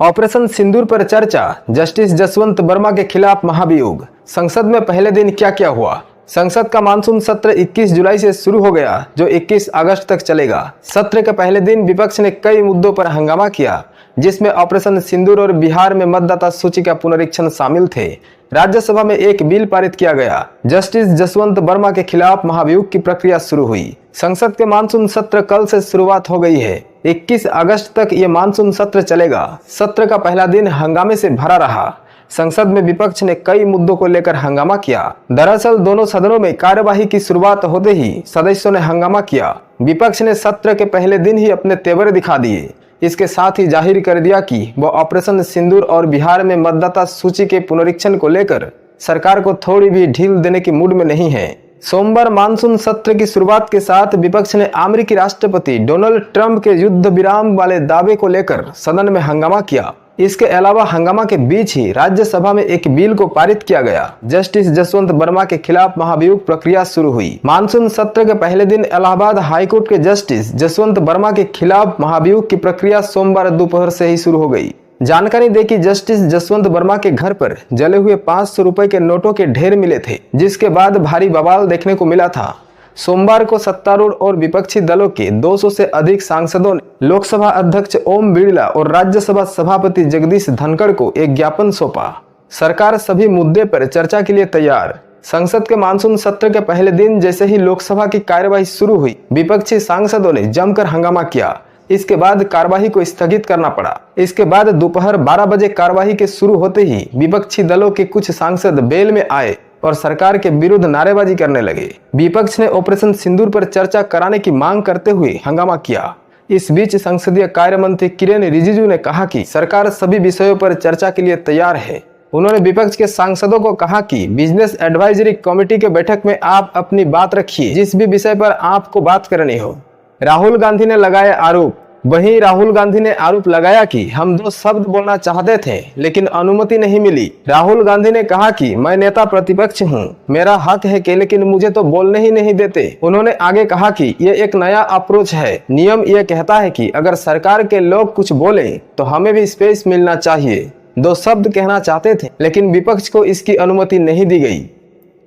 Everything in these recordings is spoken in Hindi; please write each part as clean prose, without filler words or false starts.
ऑपरेशन सिंदूर पर चर्चा, जस्टिस जसवंत वर्मा के खिलाफ महाभियोग। संसद में पहले दिन क्या क्या हुआ। संसद का मानसून सत्र 21 जुलाई से शुरू हो गया, जो 21 अगस्त तक चलेगा। सत्र के पहले दिन विपक्ष ने कई मुद्दों पर हंगामा किया, जिसमें ऑपरेशन सिंदूर और बिहार में मतदाता सूची का पुनरीक्षण शामिल थे। राज्यसभा में एक बिल पारित किया गया। जस्टिस जसवंत वर्मा के खिलाफ महाभियोग की प्रक्रिया शुरू हुई। संसद के मानसून सत्र कल से शुरुआत हो गई है। 21 अगस्त तक ये मानसून सत्र चलेगा। सत्र का पहला दिन हंगामे से भरा रहा। संसद में विपक्ष ने कई मुद्दों को लेकर हंगामा किया। दरअसल दोनों सदनों में कार्यवाही की शुरुआत होते ही सदस्यों ने हंगामा किया। विपक्ष ने सत्र के पहले दिन ही अपने तेवर दिखा दिए। इसके साथ ही जाहिर कर दिया कि वह ऑपरेशन सिंदूर और बिहार में मतदाता सूची के पुनरीक्षण को लेकर सरकार को थोड़ी भी ढील देने की मूड में नहीं है। सोमवार मानसून सत्र की शुरुआत के साथ विपक्ष ने अमेरिकी राष्ट्रपति डोनाल्ड ट्रंप के युद्ध विराम वाले दावे को लेकर सदन में हंगामा किया। इसके अलावा हंगामा के बीच ही राज्यसभा में एक बिल को पारित किया गया। जस्टिस जसवंत वर्मा के खिलाफ महाभियोग प्रक्रिया शुरू हुई। मानसून सत्र के पहले दिन इलाहाबाद हाईकोर्ट के जस्टिस जसवंत वर्मा के खिलाफ महाभियोग की प्रक्रिया सोमवार दोपहर से ही शुरू हो गई। जानकारी दे कि जस्टिस जसवंत वर्मा के घर पर जले हुए 500 रुपए के नोटों के ढेर मिले थे, जिसके बाद भारी बवाल देखने को मिला था। सोमवार को सत्तारूढ़ और विपक्षी दलों के 200 से अधिक सांसदों ने लोकसभा अध्यक्ष ओम बिरला और राज्यसभा सभापति जगदीश धनखड़ को एक ज्ञापन सौंपा। सरकार सभी मुद्दे पर चर्चा के लिए तैयार। संसद के मानसून सत्र के पहले दिन जैसे ही लोकसभा की कार्यवाही शुरू हुई, विपक्षी सांसदों ने जमकर हंगामा किया। इसके बाद कार्यवाही को स्थगित करना पड़ा। इसके बाद दोपहर 12 बजे कार्यवाही के शुरू होते ही विपक्षी दलों के कुछ सांसद बेल में आए और सरकार के विरुद्ध नारेबाजी करने लगे। विपक्ष ने ऑपरेशन सिंदूर पर चर्चा कराने की मांग करते हुए हंगामा किया। इस बीच संसदीय कार्य मंत्री किरेन रिजिजू ने कहा कि सरकार सभी विषयों पर चर्चा के लिए तैयार है। उन्होंने विपक्ष के सांसदों को कहा कि बिजनेस एडवाइजरी कमेटी के बैठक में आप अपनी बात रखिए, जिस भी विषय पर आपको बात करनी हो। राहुल गांधी ने लगाया आरोप। वहीं राहुल गांधी ने आरोप लगाया कि हम 2 शब्द बोलना चाहते थे, लेकिन अनुमति नहीं मिली। राहुल गांधी ने कहा कि मैं नेता प्रतिपक्ष हूं, मेरा हक है कि लेकिन मुझे तो बोलने ही नहीं देते। उन्होंने आगे कहा कि ये एक नया अप्रोच है। नियम ये कहता है कि अगर सरकार के लोग कुछ बोले तो हमें भी स्पेस मिलना चाहिए। 2 शब्द कहना चाहते थे, लेकिन विपक्ष को इसकी अनुमति नहीं दी गई।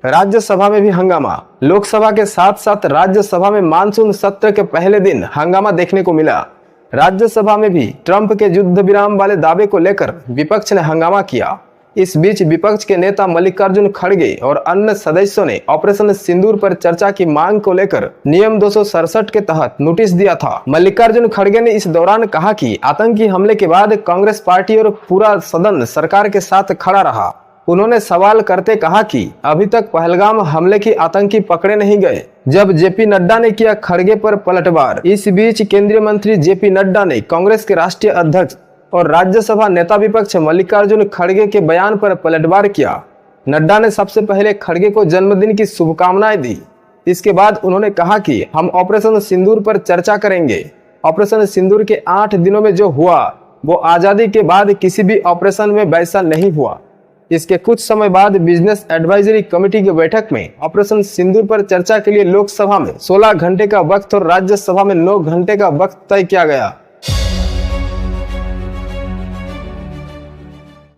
राज्यसभा में भी हंगामा। लोकसभा के साथ साथ राज्यसभा में मानसून सत्र के पहले दिन हंगामा देखने को मिला। राज्यसभा में भी ट्रंप के युद्ध विराम वाले दावे को लेकर विपक्ष ने हंगामा किया। इस बीच विपक्ष के नेता मल्लिकार्जुन खड़गे और अन्य सदस्यों ने ऑपरेशन सिंदूर पर चर्चा की मांग को लेकर नियम 267 के तहत नोटिस दिया था। मल्लिकार्जुन खड़गे ने इस दौरान कहा कि आतंकी हमले के बाद कांग्रेस पार्टी और पूरा सदन सरकार के साथ खड़ा रहा। उन्होंने सवाल करते कहा कि अभी तक पहलगाम हमले की आतंकी पकड़े नहीं गए, जब जेपी नड्डा ने किया खड़गे पर पलटवार। इस बीच केंद्रीय मंत्री जेपी नड्डा ने कांग्रेस के राष्ट्रीय अध्यक्ष और राज्यसभा नेता विपक्ष मल्लिकार्जुन खड़गे के बयान पर पलटवार किया। नड्डा ने सबसे पहले खड़गे को जन्मदिन की शुभकामनाएं दी। इसके बाद उन्होंने कहा कि हम ऑपरेशन सिंदूर पर चर्चा करेंगे। ऑपरेशन सिंदूर के 8 दिनों में जो हुआ वो आजादी के बाद किसी भी ऑपरेशन में वैसा नहीं हुआ। इसके कुछ समय बाद बिजनेस एडवाइजरी कमेटी की बैठक में ऑपरेशन सिंदूर पर चर्चा के लिए लोकसभा में 16 घंटे का वक्त और राज्यसभा में 9 घंटे का वक्त तय किया गया।